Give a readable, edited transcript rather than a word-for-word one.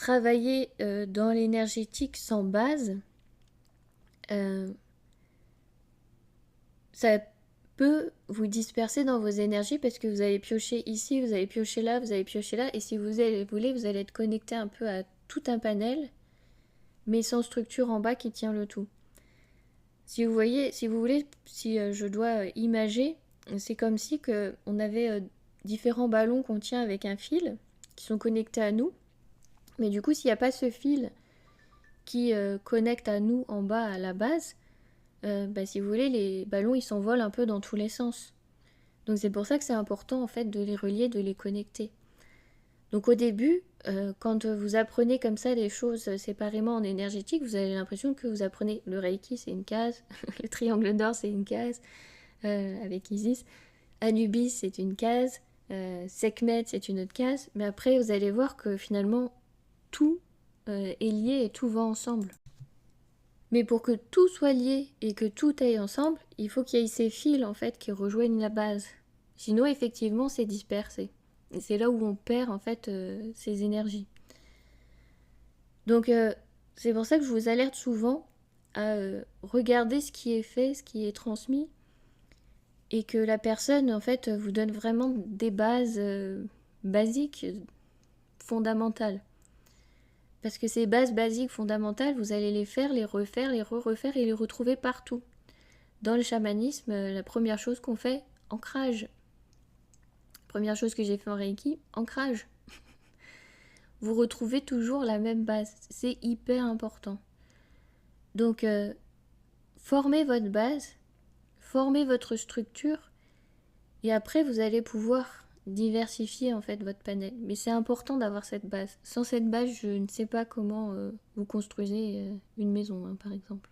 travailler dans l'énergétique sans base, euh, ça peut vous disperser dans vos énergies parce que vous allez piocher ici, vous allez piocher là, vous allez piocher là, et si vous voulez, vous allez être connecté un peu à tout un panel, mais sans structure en bas qui tient le tout. Si vous voyez, si vous voulez, si je dois imager, c'est comme si on avait différents ballons qu'on tient avec un fil qui sont connectés à nous, mais du coup, s'il n'y a pas ce fil qui connecte à nous en bas à la base, si vous voulez, les ballons ils s'envolent un peu dans tous les sens. Donc c'est pour ça que c'est important en fait de les relier, de les connecter. Donc au début, quand vous apprenez comme ça des choses séparément en énergétique, vous avez l'impression que vous apprenez le Reiki, c'est une case, le triangle d'or, c'est une case, avec Isis, Anubis, c'est une case, Sekhmet, c'est une autre case, mais après vous allez voir que finalement tout est lié et tout va ensemble. Mais pour que tout soit lié et que tout aille ensemble, il faut qu'il y ait ces fils en fait qui rejoignent la base. Sinon, effectivement, c'est dispersé. Et c'est là où on perd en fait ces énergies. Donc, c'est pour ça que je vous alerte souvent à regarder ce qui est fait, ce qui est transmis, et que la personne en fait vous donne vraiment des bases basiques, fondamentales. Parce que ces bases basiques fondamentales, vous allez les faire, les refaire, les re-refaire et les retrouver partout. Dans le chamanisme, la première chose qu'on fait, ancrage. Première chose que j'ai fait en Reiki, ancrage. Vous retrouvez toujours la même base. C'est hyper important. Donc, formez votre base, formez votre structure, et après, vous allez pouvoir diversifier en fait votre panel. Mais c'est important d'avoir cette base. Sans cette base, je ne sais pas comment vous construisez une maison, hein, par exemple.